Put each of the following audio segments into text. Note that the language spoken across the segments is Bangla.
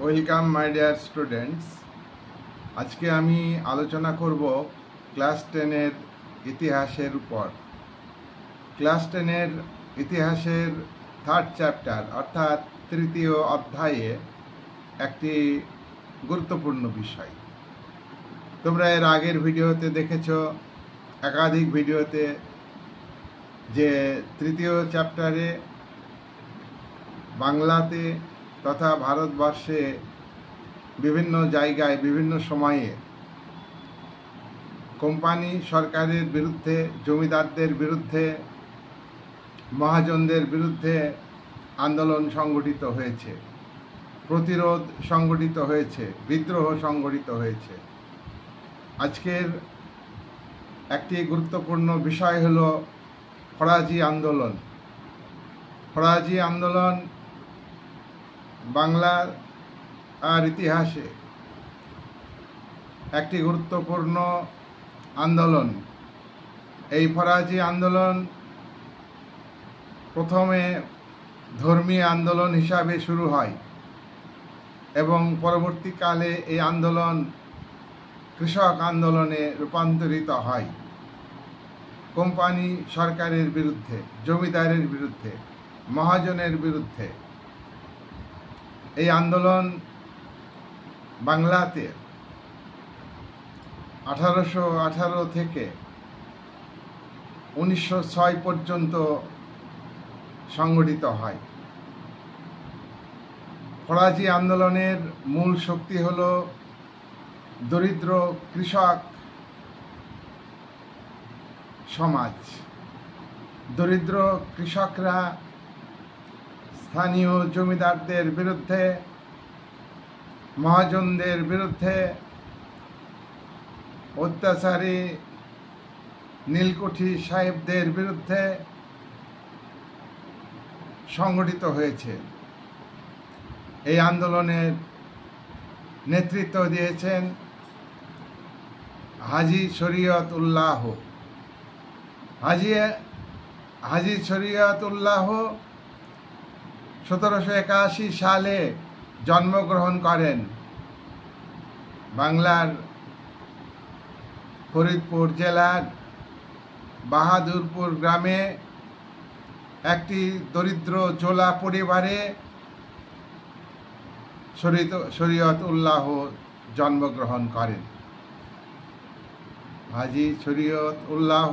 Welcome my dear students. আজকে আমি আলোচনা করব ক্লাস 10-এর ইতিহাসের উপর। ক্লাস 10-এর ইতিহাসের থার্ড চ্যাপ্টার অর্থাৎ তৃতীয় অধ্যায়ে একটি গুরুত্বপূর্ণ বিষয়। তোমরা এর আগের ভিডিওতে দেখেছ, একাধিক ভিডিওতে, যে তৃতীয় চ্যাপ্টারে বাংলাতে তথা ভারতবর্ষে বিভিন্ন জায়গায় বিভিন্ন সময়ে কোম্পানি সরকারের বিরুদ্ধে, জমিদারদের বিরুদ্ধে, মহাজনদের বিরুদ্ধে আন্দোলন সংগঠিত হয়েছে, প্রতিরোধ সংগঠিত হয়েছে, বিদ্রোহ সংগঠিত হয়েছে। আজকের একটি গুরুত্বপূর্ণ বিষয় হল ফরাজি আন্দোলন। ফরাজি আন্দোলন বাংলার ইতিহাসে একটি গুরুত্বপূর্ণ আন্দোলন। এই ফরাজি আন্দোলন প্রথমে ধর্মীয় আন্দোলন হিসাবে শুরু হয় এবং পরবর্তীকালে এই আন্দোলন কৃষক আন্দোলনে রূপান্তরিত হয়। কোম্পানি সরকারের বিরুদ্ধে, জমিদারের বিরুদ্ধে, মহাজনের বিরুদ্ধে এই আন্দোলন বাংলাতে 1818 থেকে 1906 পর্যন্ত সংগঠিত হয়। ফরাজি আন্দোলনের মূল শক্তি হল দরিদ্র কৃষক সমাজ। দরিদ্র কৃষকরা স্থানীয় জমিদারদের বিরুদ্ধে, মহাজনদের বিরুদ্ধে, অত্যাচারী নীলকুঠি সাহেবদের বিরুদ্ধে সংগঠিত হয়েছে। এই আন্দোলনের নেতৃত্ব দিয়েছেন হাজী শরীয়ত উল্লাহ। হাজী শরীয়ত উল্লাহ 1781 সালে জন্মগ্রহণ করেন। বাংলার ফরিদপুর জেলার বাহাদুরপুর গ্রামে একটি দরিদ্র জোলা পরিবারে শরীয়ত উল্লাহ জন্মগ্রহণ করেন। হাজী শরীয়ত উল্লাহ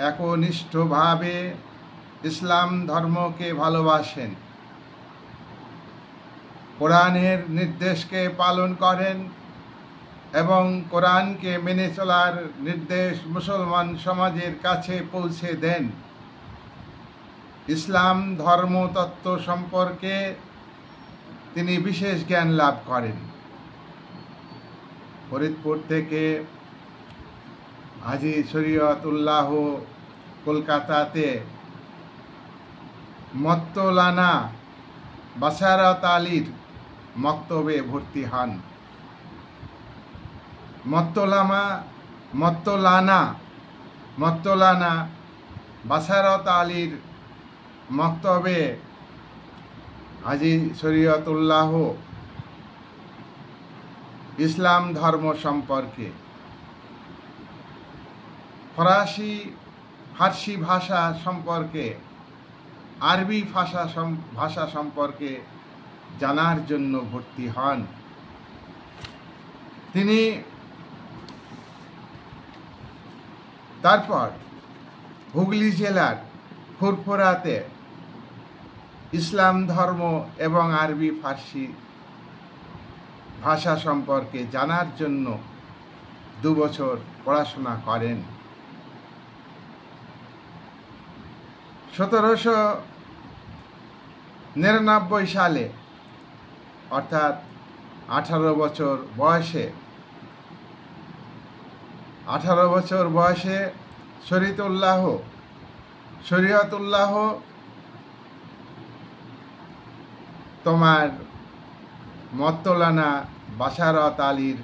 একনিষ্ঠভাবে ইসলাম ধর্মকে ভালোবাসেন, কোরআনের নির্দেশকে পালন করেন এবং কোরআনকে মেনে চলার নির্দেশ মুসলমান সমাজের কাছে পৌঁছে দেন। ইসলাম ধর্মতত্ত্ব সম্পর্কে তিনি বিশেষ জ্ঞান লাভ করেন। ফরিদপুর থেকে হাজী শরীয়ত উল্লাহ কলকাতাতে মত্তলানা বাসারত আলীর মক্তবে ভর্তি হন। মত্তলানা বাসারত আলীর মক্তবে হাজী শরীয়ত উল্লাহ ইসলাম ধর্ম সম্পর্কে, ফার্সি ভাষা সম্পর্কে, আরবি ভাষা সম্পর্কে জানার জন্য ভর্তি হন। তিনি তারপর হুগলি জেলার ফুরফুরাতে ইসলাম ধর্ম এবং আরবি ফার্সি ভাষা সম্পর্কে জানার জন্য 2 বছর পড়াশোনা করেন। 1799 সালে অর্থাৎ 18 বছর বয়সে শরীয়ত উল্লাহ তোমার মত্তলানা বাসারত আলীর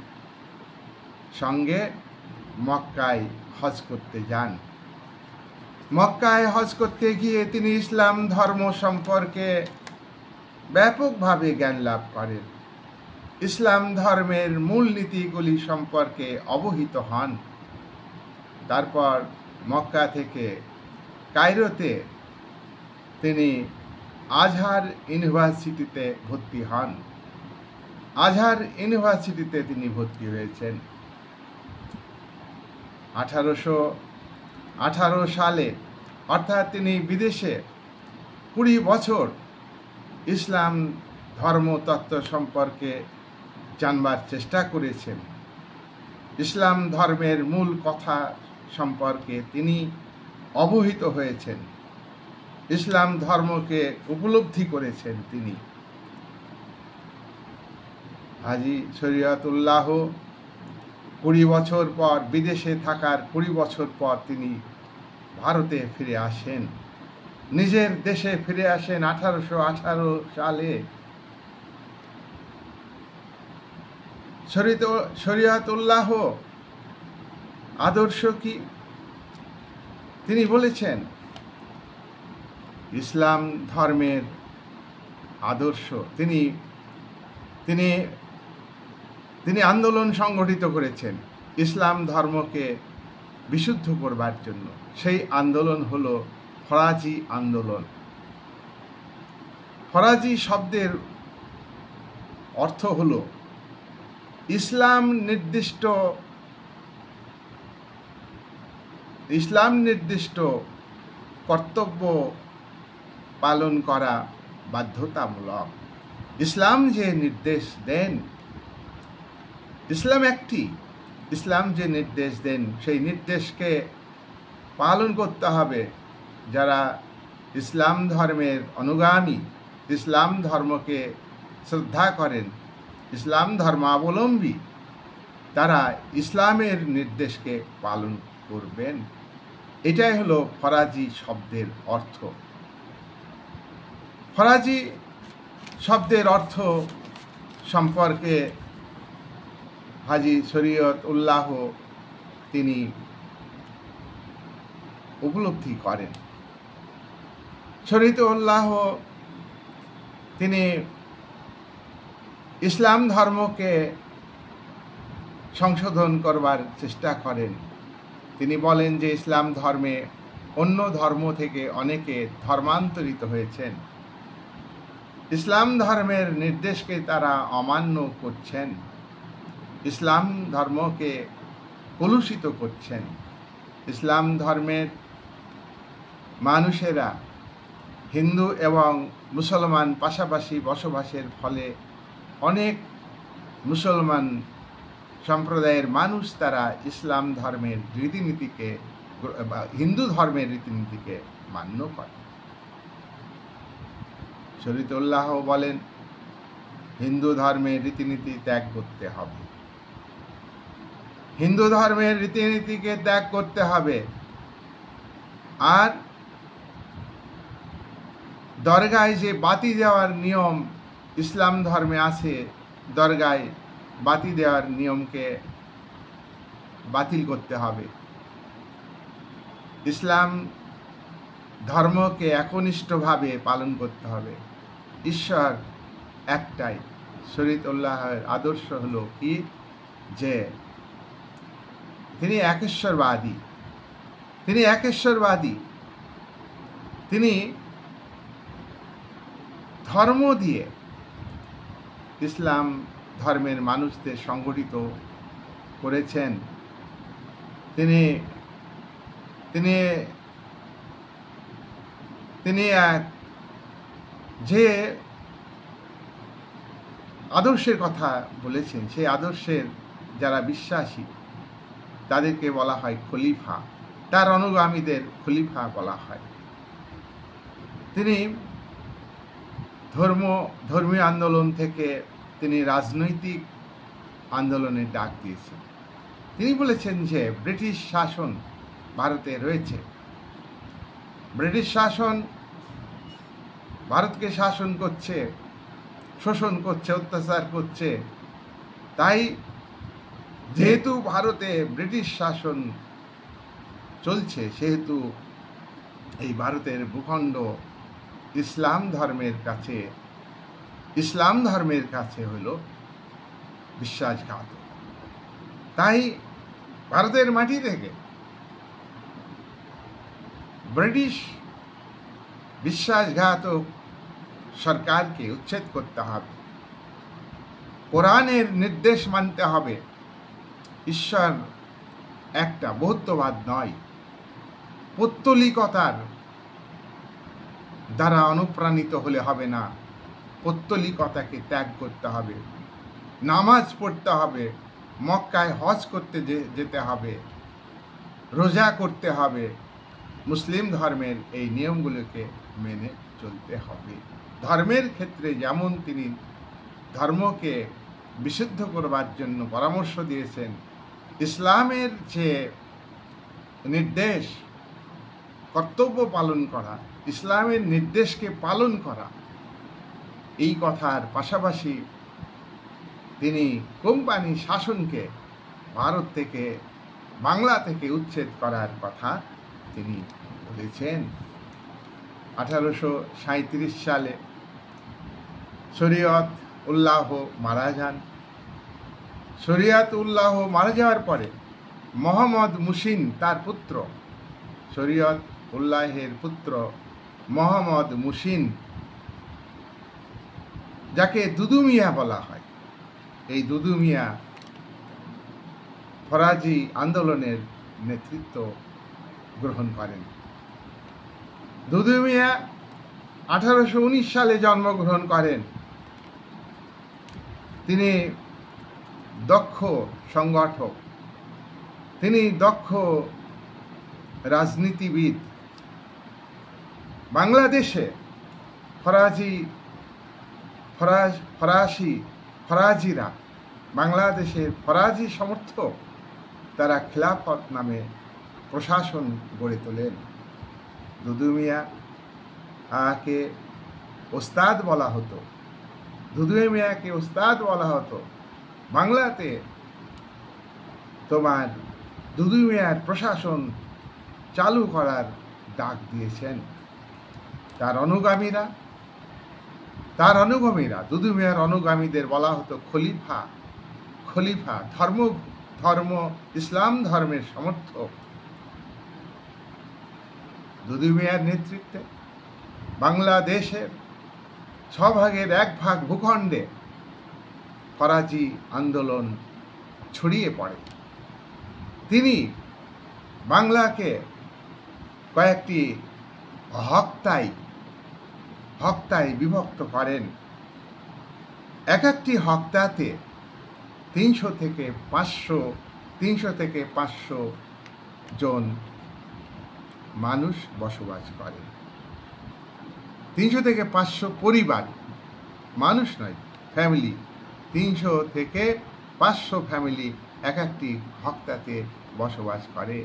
সঙ্গে মক্কায় হজ করতে যান। মক্কায় হজ করতে গিয়ে তিনি ইসলাম ধর্ম সম্পর্কে ব্যাপকভাবে জ্ঞান লাভ করেন, ইসলাম ধর্মের মূল নীতিগুলি সম্পর্কে অবহিত হন। তারপর মক্কা থেকে কায়রোতে তিনি আজহার ইউনিভার্সিটিতে ভর্তি হন। আজহার ইউনিভার্সিটিতে তিনি ভর্তি হয়েছেন। 1818 সালে, অর্থাৎ তিনি বিদেশে 20 বছর ইসলাম ধর্মতত্ত্ব সম্পর্কে জানবার চেষ্টা করেছেন। ইসলাম ধর্মের মূল কথা সম্পর্কে তিনি অবহিত হয়েছেন, ইসলাম ধর্মকে উপলব্ধি করেছেন। তিনি হাজী শরীয়তুল্লাহ 20 বছর পর, বিদেশে থাকার 20 বছর পর তিনি ভারতে ফিরে আসেন, নিজের দেশে ফিরে আসেন 1818 সালে। শরীয়তুল্লাহ আদর্শ কি? তিনি বলেছেন ইসলাম ধর্মের আদর্শ, তিনি তিনি তিনি আন্দোলন সংগঠিত করেছেন ইসলাম ধর্মকে বিশুদ্ধ করবার জন্য। সেই আন্দোলন হলো ফরাজি আন্দোলন। ফরাজি শব্দের অর্থ হলো ইসলাম নির্দিষ্ট কর্তব্য পালন করা বাধ্যতামূলক। ইসলাম যে নির্দেশ দেন, ইসলাম যে নির্দেশ দেন সেই নির্দেশকে পালন করতে হবে। যারা ইসলাম ধর্মের অনুগামী, ইসলাম ধর্মকে শ্রদ্ধা করেন, ইসলাম ধর্মাবলম্বী, তারা ইসলামের নির্দেশকে পালন করবেন। এটাই হলো ফরাজি শব্দের অর্থ। ফরাজি শব্দের অর্থ সম্পর্কে হাজী শরীয়তুল্লাহ তিনি উপলব্ধি করেন। শরীয়তুল্লাহ তিনি ইসলাম ধর্মকে সংশোধন করবার চেষ্টা করেন। তিনি বলেন যে ইসলাম ধর্মে অন্য ধর্ম থেকে অনেকে ধর্মান্তরিত হয়েছেন, ইসলাম ধর্মের নির্দেশকে তারা অমান্য করছেন, ইসলাম ধর্মকে কলুষিত করছেন। ইসলাম ধর্মের মানুষেরা হিন্দু এবং মুসলমান পাশাপাশি বসবাসের ফলে অনেক মুসলমান সম্প্রদায়ের মানুষ তারা ইসলাম ধর্মের রীতিনীতিকে, হিন্দু ধর্মের রীতিনীতিকে মান্য করে। শরীয়তুল্লাহ বলেন হিন্দু ধর্মের রীতিনীতি ত্যাগ করতে হবে, হিন্দু ধর্মের রীতিনীতিকে ত্যাগ করতে হবে। আর দরগায় যে বাতি দেওয়ার নিয়ম ইসলাম ধর্মে আছে, দরগায় বাতি দেওয়ার নিয়মকে বাতিল করতে হবে। ইসলাম ধর্মকে একনিষ্ঠভাবে পালন করতে হবে। ঈশ্বর একটাই। শরীয়তুল্লাহের আদর্শ হলো কি, যে তিনি একেশ্বরবাদী, তিনি ধর্ম দিয়ে ইসলাম ধর্মের মানুষদের সংগঠিত করেছেন। তিনি তিনি তিনি যে আদর্শের কথা বলেছেন, সেই আদর্শের যারা বিশ্বাসী তাদেরকে বলা হয় খলিফা, তার অনুগামীদের খলিফা বলা হয়। তিনি ধর্মীয় আন্দোলন থেকে তিনি রাজনৈতিক আন্দোলনের ডাক দিয়েছেন। তিনি বলেছেন যে ব্রিটিশ শাসন ভারতে রয়েছে, ব্রিটিশ শাসন ভারতকে শাসন করছে, শোষণ করছে, অত্যাচার করছে। তাই যেহেতু ভারতে ব্রিটিশ শাসন চলছে, সেহেতু এই ভারতের ভূখণ্ড ইসলাম ধর্মের কাছে ইসলাম ধর্মের কাছে হইল বিশ্বাসঘাতক। তাই ভারতের মাটি থেকে ব্রিটিশ বিশ্বাসঘাতক সরকারকে উচ্ছেদ করতে হবে। কোরআনের নির্দেশ মানতে হবে। ঈশ্বর একটা, বহুত্ববাদ নয়। পৌত্তলিকতার দ্বারা অনুপ্রাণিত হলে হবে না, পৌত্তলিকতাকে ত্যাগ করতে হবে। নামাজ পড়তে হবে, মক্কায় হজ করতে যেতে হবে, রোজা করতে হবে। মুসলিম ধর্মের এই নিয়মগুলোকে মেনে চলতে হবে। ধর্মের ক্ষেত্রে যেমন তিনি ধর্মকে বিশুদ্ধ করবার জন্য পরামর্শ দিয়েছেন, ইসলামের যে নির্দেশ, কর্তব্য পালন করা, ইসলামের নির্দেশকে পালন করা, এই কথার পাশাপাশি তিনি কোম্পানি শাসনকে ভারত থেকে, বাংলা থেকে উচ্ছেদ করার কথা তিনি বলেছেন। 1837 সালে শরীয়ত উল্লাহ মারা যান। শরীয়ত উল্লাহ মারা যাওয়ার পরে মোহাম্মদ মুসিন তার পুত্র, শরীয়ত উল্লাহের পুত্র মোহাম্মদ মুসিন, যাকে দুদু মিয়া বলা হয়, এই দুদু মিয়া ফরাজি আন্দোলনের নেতৃত্ব গ্রহণ করেন। দুদু মিয়া 1819 সালে জন্মগ্রহণ করেন। তিনি দক্ষ সংগঠক, তিনি দক্ষ রাজনীতিবিদ। বাংলাদেশে ফরাজিরা, বাংলাদেশের ফরাজি সমর্থক, তারা খিলাফত নামে প্রশাসন গড়ে তোলেন। দুদু মিয়াকে ওস্তাদ বলা হতো, দুদু মিয়াকে ওস্তাদ বলা হতো। বাংলাতে তোমার দুদু মিয়ার প্রশাসন চালু করার ডাক দিয়েছেন। তার অনুগামীরা, দুদু মিয়ার অনুগামীদের বলা হতো খলিফা। ধর্ম ইসলাম ধর্মের সমর্থক। দুদু মিয়ার নেতৃত্বে বাংলাদেশের 6 ভাগের 1 ভাগ ভূখণ্ডে ফরাজি আন্দোলন ছড়িয়ে পড়ে। তিনি বাংলাকে কয়েকটি হক্তায় বিভক্ত করেন। এক একটি হক্তাতে 300 থেকে 500 জন মানুষ বসবাস করে। 300 থেকে 500 পরিবার, মানুষ নয়, ফ্যামিলি। 300 থেকে 500 ফ্যামিলি এক একটি হক্তাতে বসবাস করে।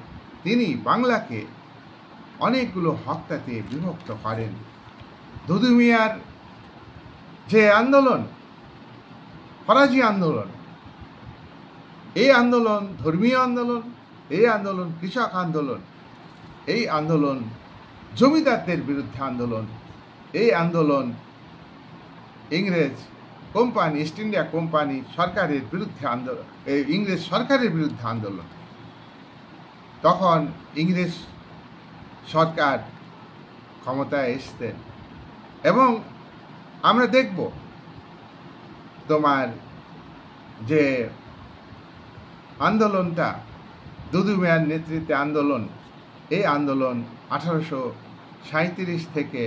তিনি বাংলাকে অনেকগুলো হক্তাতে বিভক্ত করেন। দুদু মিয়ার যে আন্দোলন, ফরাজি আন্দোলন, এই আন্দোলন ধর্মীয় আন্দোলন, এই আন্দোলন কৃষক আন্দোলন, এই আন্দোলন জমিদারদের বিরুদ্ধে আন্দোলন, এই আন্দোলন ইংরেজ কোম্পানি, ইস্ট ইন্ডিয়া কোম্পানি সরকারের বিরুদ্ধে আন্দোলন, ইংরেজ সরকারের বিরুদ্ধে আন্দোলন। তখন ইংরেজ সরকার ক্ষমতায় এসতেন এবং আমরা দেখব তোমার যে আন্দোলনটা দুদু মিয়ার নেতৃত্বে আন্দোলন, এই আন্দোলন 1837 থেকে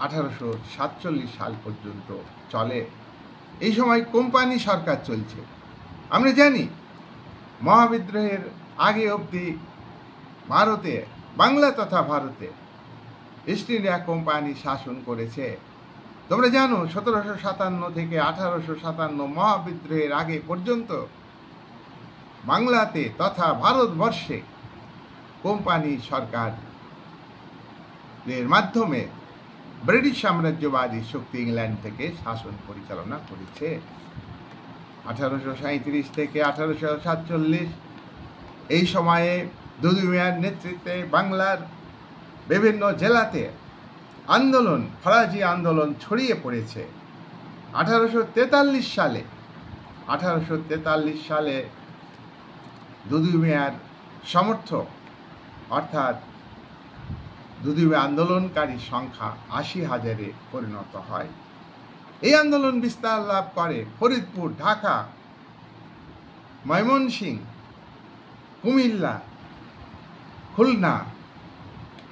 1847 সাল পর্যন্ত চলে। এই সময় কোম্পানি সরকার চলছে। আমরা জানি মহাবিদ্রোহের আগে অবধি ভারতে, বাংলা তথা ভারতে ইস্ট ইন্ডিয়া কোম্পানি শাসন করেছে। তোমরা জানো 1757 থেকে 1857 মহাবিদ্রোহের আগে পর্যন্ত বাংলাতে তথা ভারতবর্ষে কোম্পানি সরকারের মাধ্যমে ব্রিটিশ সাম্রাজ্যবাদী শক্তি ইংল্যান্ড থেকে শাসন পরিচালনা করেছে। 1837 থেকে 1847 এই সময়ে দুদু মিয়ার নেতৃত্বে বাংলার বিভিন্ন জেলাতে আন্দোলন, ফরাজি আন্দোলন ছড়িয়ে পড়েছে। 1843 সালে দুদু মিয়ার সমর্থক অর্থাৎ দুদু মিয়া আন্দোলনকারী সংখ্যা 80,000-এ পরিণত হয়। এই আন্দোলন বিস্তার লাভ করে ফরিদপুর, ঢাকা, ময়মনসিংহ, কুমিল্লা, খুলনা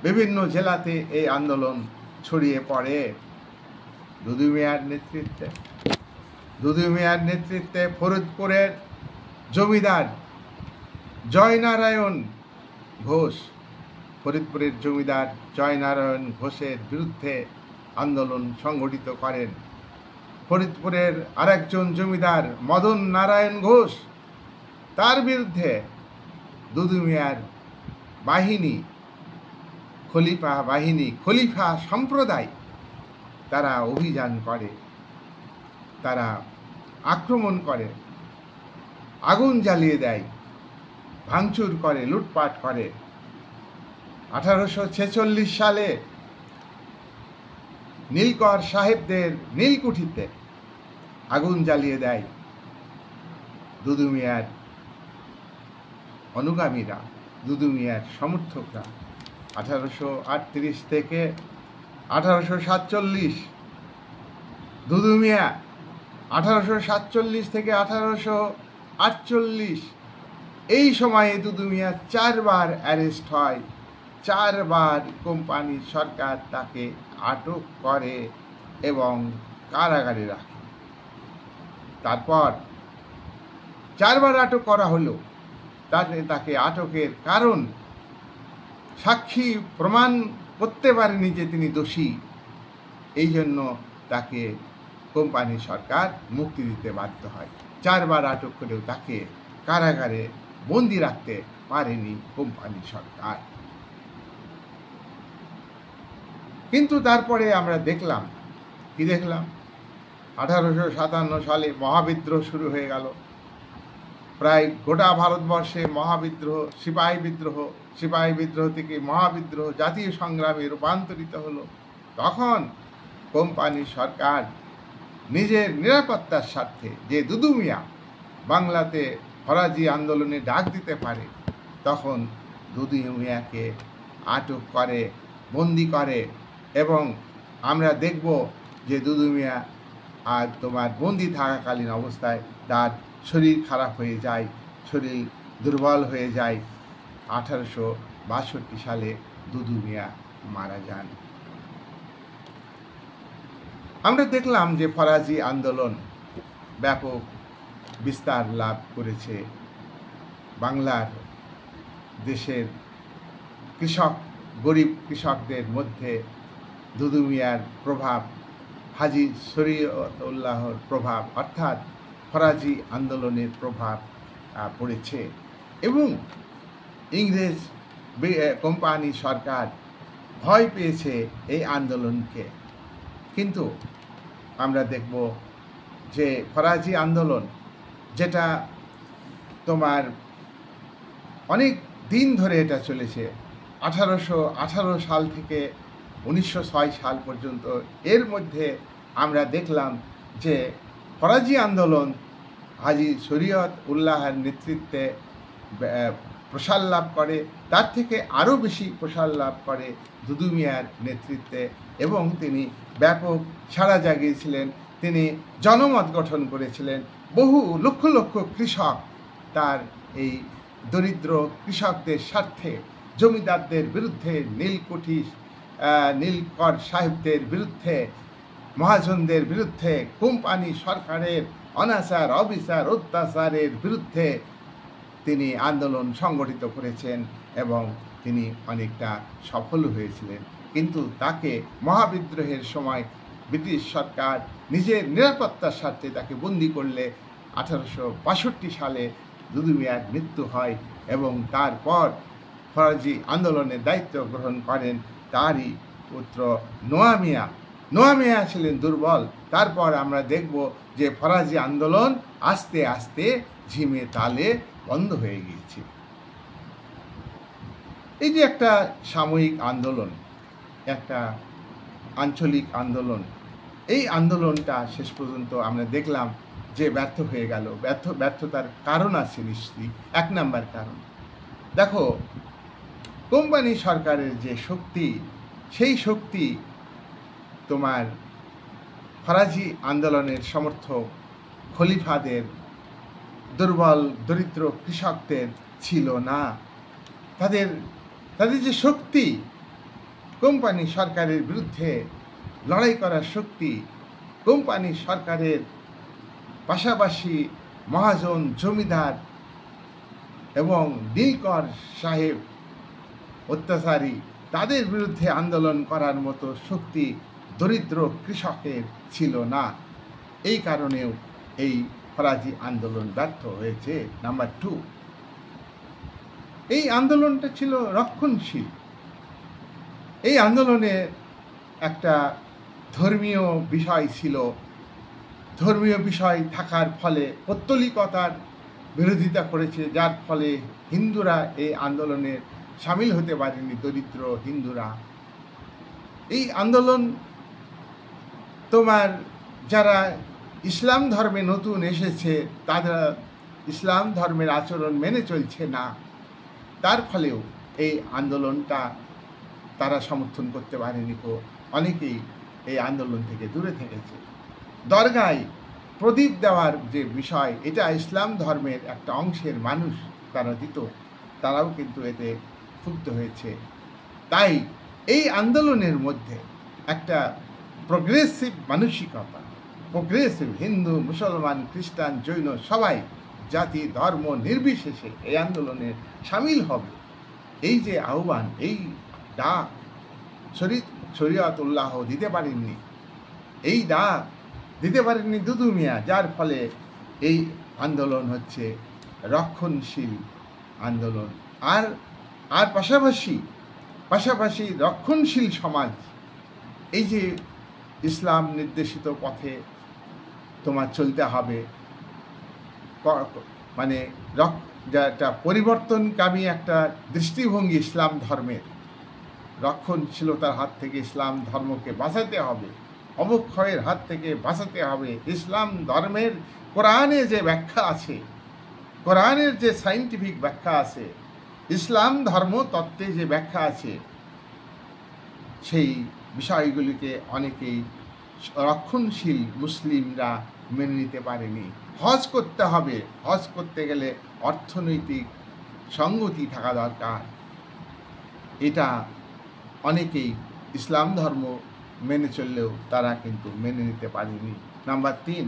বিভিন্ন জেলাতে এই আন্দোলন ছড়িয়ে পড়ে। দুদু মিয়ার নেতৃত্বে ফরিদপুরের জমিদার জয়নারায়ণ ঘোষের বিরুদ্ধে আন্দোলন সংগঠিত করেন। ফরিদপুরের আরেকজন জমিদার মদন নারায়ণ ঘোষ, তার বিরুদ্ধে দুদু মিয়ার বাহিনী, খলিফা সম্প্রদায় তারা অভিযান করে, তারা আক্রমণ করে, আগুন জ্বালিয়ে দেয়, ভাঙচুর করে, লুটপাট করে। 1846 সালে নীলকর সাহেবদের নীলকুঠিতে আগুন জ্বালিয়ে দেয় দুদু মিয়ার অনুগামীরা, দুদু মিয়ার সমর্থকরা। 1838 থেকে 1847 দুদু মিয়া 1847 থেকে 1848 এই সময়ে দুদু মিয়া 4 বার অ্যারেস্ট হয়। 4 বার কোম্পানি সরকার তাকে আটক করে এবং কারাগারে রাখে। তারপর 4 বার আটক করা হলো। তাকে আটকের কারণ সাক্ষী প্রমাণ করতে পারেনি যে তিনি দোষী, এই জন্য তাকে কোম্পানি সরকার মুক্তি দিতে বাধ্য হয়। 4 বার আটক করেও তাকে কারাগারে বন্দি রাখতে পারেনি কোম্পানি সরকার। কিন্তু তারপরে আমরা দেখলাম 1857 সালে মহাবিদ্রোহ শুরু হয়ে গেল। প্রায় গোটা ভারতবর্ষে মহাবিদ্রোহ, সিপাহী বিদ্রোহ থেকে মহাবিদ্রোহ জাতীয় সংগ্রামে রূপান্তরিত হলো। তখন কোম্পানি সরকার নিজের নিরাপত্তার স্বার্থে যে দুদু মিয়া বাংলাতে ফরাজি আন্দোলনে ডাক দিতে পারে, তখন দুদু মিয়াকে আটক করে, বন্দি করে। এবং আমরা দেখব যে দুদু মিয়া আর বন্দি থাকাকালীন অবস্থায় তার শরীর খারাপ হয়ে যায়, শরীর দুর্বল হয়ে যায়। 1862 সালে দুদু মিয়া মারা যান। আমরা দেখলাম যে ফরাজি আন্দোলন ব্যাপক বিস্তার লাভ করেছে। বাংলার দেশের গরিব কৃষকদের মধ্যে দুদু মিয়ার প্রভাব, হাজী শরীয়তুল্লাহর প্রভাব অর্থাৎ ফরাজি আন্দোলনের প্রভাব পড়েছে। এবং ইংরেজ কোম্পানি সরকার ভয় পেয়েছে এই আন্দোলনকে। কিন্তু আমরা দেখব যে ফরাজি আন্দোলন, যেটা অনেক দিন ধরে এটা চলেছে, 1818 সাল থেকে 1906 সাল পর্যন্ত, এর মধ্যে আমরা দেখলাম যে ফরাজি আন্দোলন হাজী শরীয়ত উল্লাহের নেতৃত্বে প্রসার লাভ করে, তার থেকে আরও বেশি প্রসার লাভ করে দুদু মিয়ার নেতৃত্বে, এবং তিনি ব্যাপক সাড়া জাগিয়েছিলেন। তিনি জনমত গঠন করেছিলেন। বহু লক্ষ লক্ষ কৃষক তার এই দরিদ্র কৃষকদের স্বার্থে, জমিদারদের বিরুদ্ধে, নীলকর সাহেবদের বিরুদ্ধে, মহাজনদের বিরুদ্ধে, কোম্পানি সরকারের অনাচার, অবিচার, অত্যাচারের বিরুদ্ধে তিনি আন্দোলন সংগঠিত করেছেন এবং তিনি অনেকটা সফল হয়েছিলেন। কিন্তু তাকে মহাবিদ্রোহের সময় ব্রিটিশ সরকার নিজের নিরাপত্তার স্বার্থে তাকে বন্দি করলে 1862 সালে দুদু মিয়ার মৃত্যু হয় এবং তারপর ফরাজি আন্দোলনের দায়িত্ব গ্রহণ করেন তারই পুত্র নোয়া মিয়া। নোয়া মিয়া ছিলেন দুর্বল। তারপর আমরা দেখব যে ফরাজি আন্দোলন আস্তে আস্তে ঝিমে তালে বন্ধ হয়ে গিয়েছে। এই যে একটা সাময়িক আন্দোলন, একটা আঞ্চলিক আন্দোলন, এই আন্দোলনটা শেষ পর্যন্ত আমরা দেখলাম যে ব্যর্থ হয়ে গেল। ব্যর্থতার কারণ আছে নিশ্চয়ই। ১ নাম্বার কারণ, দেখো কোম্পানি সরকারের যে শক্তি, সেই শক্তি তোমার ফরাজি আন্দোলনের সমর্থক খলিফাদের, দুর্বল দরিদ্র কৃষকদের ছিল না। তাদের যে শক্তি, কোম্পানি সরকারের বিরুদ্ধে লড়াই করার শক্তি, কোম্পানি সরকারের পাশাপাশি মহাজন, জমিদার এবং নীলকর সাহেব অত্যাচারী, তাদের বিরুদ্ধে আন্দোলন করার মতো শক্তি দরিদ্র কৃষকের ছিল না। এই কারণেও এই ফরাজি আন্দোলন ব্যর্থ হয়েছে। নাম্বার 2, এই আন্দোলনটা ছিল রক্ষণশীল। এই আন্দোলনে একটা ধর্মীয় বিষয় ছিল। ধর্মীয় বিষয় থাকার ফলে পৌত্তলিকতার বিরোধিতা করেছে, যার ফলে হিন্দুরা এই আন্দোলনে সামিল হতে পারেনি, দরিদ্র হিন্দুরা। এই আন্দোলন তোমার যারা ইসলাম ধর্মে নতুন এসেছে, তারা ইসলাম ধর্মের আচরণ মেনে চলছে না, তার ফলেও এই আন্দোলনটা তারা সমর্থন করতে পারেনি। অনেকেই এই আন্দোলন থেকে দূরে থেকেছে। দরগায় প্রদীপ দেওয়ার যে বিষয়, এটা ইসলাম ধর্মের একটা অংশের মানুষ তারা দিত, তারাও কিন্তু এতে ক্ষুব্ধ হয়েছে। তাই এই আন্দোলনের মধ্যে একটা প্রোগ্রেসিভ মানসিকতা, প্রোগ্রেসিভ হিন্দু, মুসলমান, খ্রিস্টান, জৈন সবাই জাতি ধর্ম নির্বিশেষে এই আন্দোলনে সামিল হবে, এই যে আহ্বান, এই ডাক শরীয়তুল্লাহ দিতে পারেননি। এই ডাক দিতে পারেননি দুদু মিয়া, যার ফলে এই আন্দোলন হচ্ছে রক্ষণশীল আন্দোলন। আর পাশাপাশি রক্ষণশীল সমাজ, এই যে ইসলাম নির্দেশিত পথে তোমার চলতে হবে, মানে একটা পরিবর্তনকামী একটা দৃষ্টিভঙ্গি ইসলাম ধর্মের, রক্ষণশীলতার হাত থেকে ইসলাম ধর্মকে বাঁচাতে হবে, অবক্ষয়ের হাত থেকে বাঁচাতে হবে। ইসলাম ধর্মের কোরআনে যে ব্যাখ্যা আছে, কোরআনের যে সায়েন্টিফিক ব্যাখ্যা আছে, ইসলাম ধর্ম তত্ত্বে যে ব্যাখ্যা আছে, সেই বিষয়গুলিকে অনেকেই রক্ষণশীল মুসলিমরা মেনে নিতে পারেনি। হজ করতে হবে, হজ করতে গেলে অর্থনৈতিক সঙ্গতি থাকা দরকার, এটা অনেকেই ইসলাম ধর্ম মেনে চললেও তারা কিন্তু মেনে নিতে পারেনি। নাম্বার 3,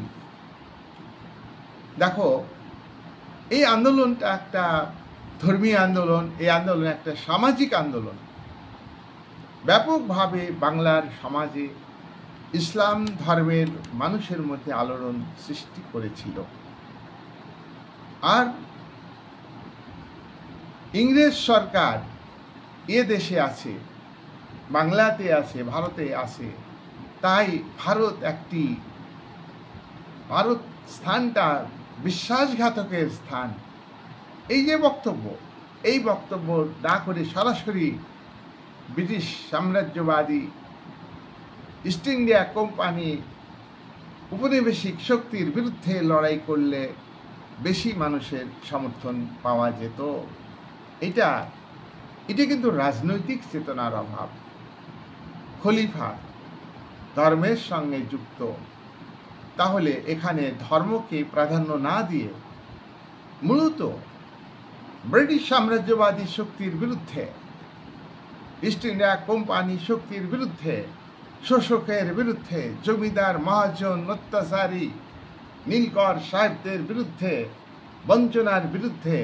দেখো এই আন্দোলনটা একটা ধর্মীয় আন্দোলন, এই আন্দোলন একটা সামাজিক আন্দোলন। ব্যাপকভাবে বাংলার সমাজে ইসলাম ধর্মের মানুষের মধ্যে আলোড়ন সৃষ্টি করেছিল। আর ইংরেজ সরকার এ দেশে আছে, বাংলাতে আছে, ভারতে আছে, তাই ভারত স্থানটা বিশ্বাসঘাতকের স্থান। এই যে বক্তব্য, এই বক্তব্য না করে সরাসরি ব্রিটিশ সাম্রাজ্যবাদী ইস্ট ইন্ডিয়া কোম্পানি উপনিবেশিক শক্তির বিরুদ্ধে লড়াই করলে বেশি মানুষের সমর্থন পাওয়া যেত। এটা কিন্তু রাজনৈতিক চেতনার অভাব। খলিফা ধর্মের সঙ্গে যুক্ত, তাহলে এখানে ধর্মকে প্রাধান্য না দিয়ে মূলত ব্রিটিশ সাম্রাজ্যবাদী শক্তির বিরুদ্ধে, ইস্ট ইন্ডিয়া কোম্পানি শক্তির বিরুদ্ধে, শোষকের বিরুদ্ধে, জমিদার মহাজন অত্যাচারী নীলকর সাহেবদের বিরুদ্ধে, বঞ্চনার বিরুদ্ধে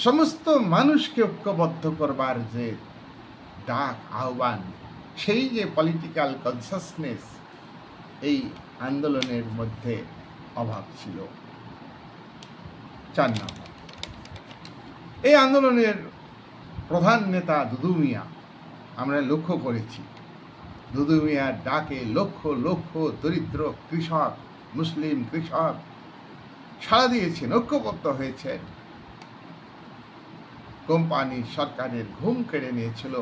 সমস্ত মানুষকে ঐক্যবদ্ধ করবার যে ডাক, আহ্বান, সেই যে পলিটিক্যাল কনসাসনেস এই আন্দোলনের মধ্যে অভাব ছিল। 4 নম্বর, এই আন্দোলনের প্রধান নেতা দুদু মিয়া, আমরা লক্ষ্য করেছি দুদু মিয়ার ডাকে লক্ষ লক্ষ দরিদ্র কৃষক, মুসলিম কৃষক সাড়া দিয়েছেন, ঐক্যবদ্ধ হয়েছেন। কোম্পানি সরকারের ঘুম কেড়ে নিয়েছিল,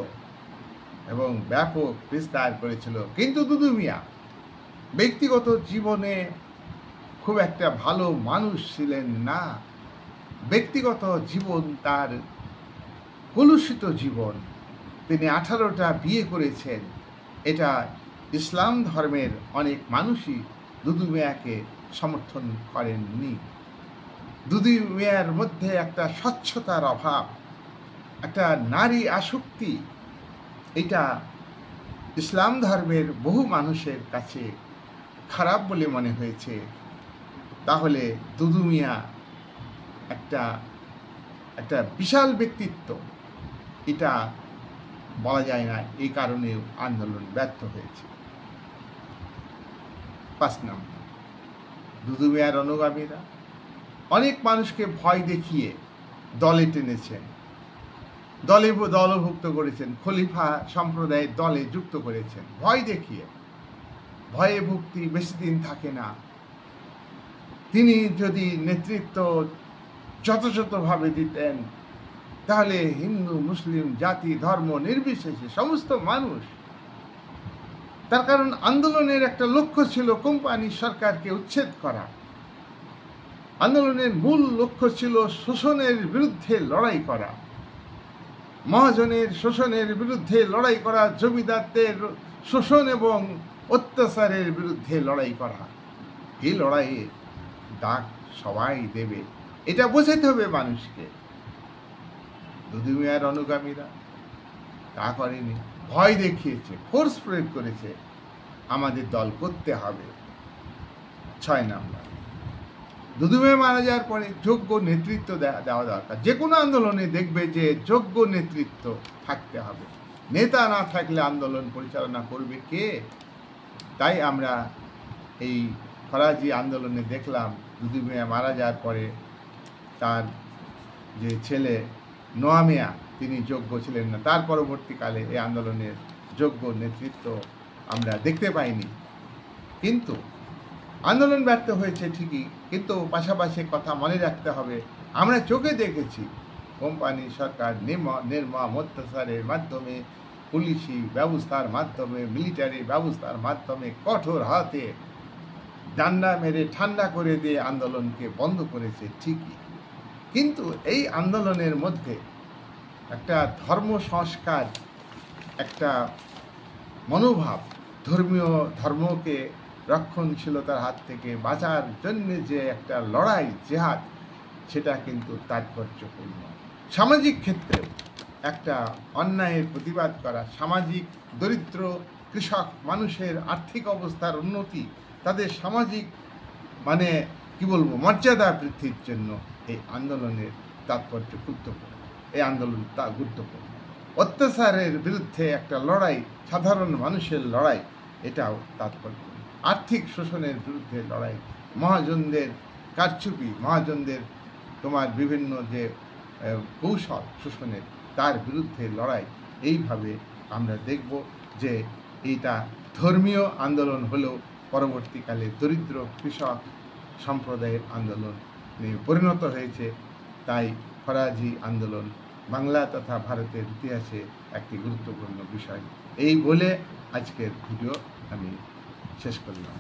এবং ব্যাপক বিস্তার করেছিল। কিন্তু দুদু মিয়া ব্যক্তিগত জীবনে খুব একটা ভালো মানুষ ছিলেন না। ব্যক্তিগত জীবন তার কলুষিত জীবন। তিনি 18টা বিয়ে করেছেন। এটা ইসলাম ধর্মের অনেক মানুষই দুদু মিয়াকে সমর্থন করেননি। দুদু মিয়ার মধ্যে একটা স্বচ্ছতার অভাব, একটা নারী আসক্তি, এটা ইসলাম ধর্মের বহু মানুষের কাছে খারাপ বলে মনে হয়েছে। তাহলে দুদু মিয়া একটা বিশাল ব্যক্তিত্ব, এটা বলা যায় না। এই কারণেও আন্দোলন ব্যর্থ হয়েছে। 5 নম্বর, দুদু মিয়ার অনুগামীরা অনেক মানুষকে ভয় দেখিয়ে দলে টেনেছেন, দলভুক্ত করেছেন, খলিফা সম্প্রদায়ের দলে যুক্ত করেছেন ভয় দেখিয়ে। ভয়ে ভক্তি বেশি দিন থাকে না। তিনি যদি নেতৃত্ব যথাযথভাবে দিতেন, তাহলে হিন্দু মুসলিম জাতি ধর্ম নির্বিশেষে সমস্ত মানুষ, তার কারণ আন্দোলনের একটা লক্ষ্য ছিল কোম্পানি সরকারকে উচ্ছেদ করা। আন্দোলনের মূল লক্ষ্য ছিল শোষণের বিরুদ্ধে লড়াই করা, মহাজনের শোষণের বিরুদ্ধে লড়াই করা, জমিদারদের শোষণ এবং অত্যাচারের বিরুদ্ধে লড়াই করা। এই লড়াইয়ে ডাক সবাই দেবে, এটা বোঝাতে হবে মানুষকে। দুদু মিয়ার অনুগামীরা তা করেনি, ভয় দেখিয়েছে, ফোর্স প্রয়োগ করেছে, আমাদের দল করতে হবে। 6 নম্বর, দুদু মিয়া মারা যাওয়ার পরে যোগ্য নেতৃত্ব দেওয়া দরকার। যে কোনো আন্দোলনে দেখবে যে যোগ্য নেতৃত্ব থাকতে হবে। নেতা না থাকলে আন্দোলন পরিচালনা করবে কে? তাই আমরা এই ফরাজি আন্দোলনে দেখলাম দুদু মিয়া মারা যাওয়ার পরে তার যে ছেলে নোয়া মিয়া, তিনি যোগ্য ছিলেন না। তার পরবর্তীকালে এই আন্দোলনের যোগ্য নেতৃত্ব আমরা দেখতে পাইনি। কিন্তু আন্দোলন ব্যর্থ হয়েছে ঠিকই, কিন্তু পাশাপাশি কথা মনে রাখতে হবে, আমরা চোখে দেখেছি কোম্পানি সরকার নির্মম অত্যাচারের মাধ্যমে, পুলিশি ব্যবস্থার মাধ্যমে, মিলিটারি ব্যবস্থার মাধ্যমে কঠোর হাতে ডান্ডা মেরে ঠান্ডা করে দিয়ে আন্দোলনকে বন্ধ করেছে ঠিকই। কিন্তু এই আন্দোলনের মধ্যে একটা ধর্ম সংস্কার, একটা মনোভাব, ধর্মকে রক্ষণশীলতার হাত থেকে বাঁচার জন্য যে একটা লড়াই, জেহাদ, সেটা কিন্তু তাৎপর্যপূর্ণ। সামাজিক ক্ষেত্রে একটা অন্যায়ের প্রতিবাদ করা, সামাজিক দরিদ্র কৃষক মানুষের আর্থিক অবস্থার উন্নতি, তাদের সামাজিক মর্যাদা বৃদ্ধির জন্য এই আন্দোলনের তাৎপর্য গুরুত্বপূর্ণ। এই আন্দোলন তা গুরুত্বপূর্ণ। অত্যাচারের বিরুদ্ধে একটা লড়াই, সাধারণ মানুষের লড়াই, এটাও তাৎপর্য। আর্থিক শোষণের বিরুদ্ধে লড়াই, মহাজনদের কারচুপি, মহাজনদের বিভিন্ন যে কৌশল শোষণের, তার বিরুদ্ধে লড়াই। এইভাবে আমরা দেখব যে এইটা ধর্মীয় আন্দোলন হলেও পরবর্তীকালে দরিদ্র কৃষক সম্প্রদায়ের আন্দোলন পরিণত হয়েছে। তাই ফরাজি আন্দোলন বাংলা তথা ভারতের ইতিহাসে একটি গুরুত্বপূর্ণ বিষয়। এই বলে আজকের ভিডিও আমি শেষ করলাম।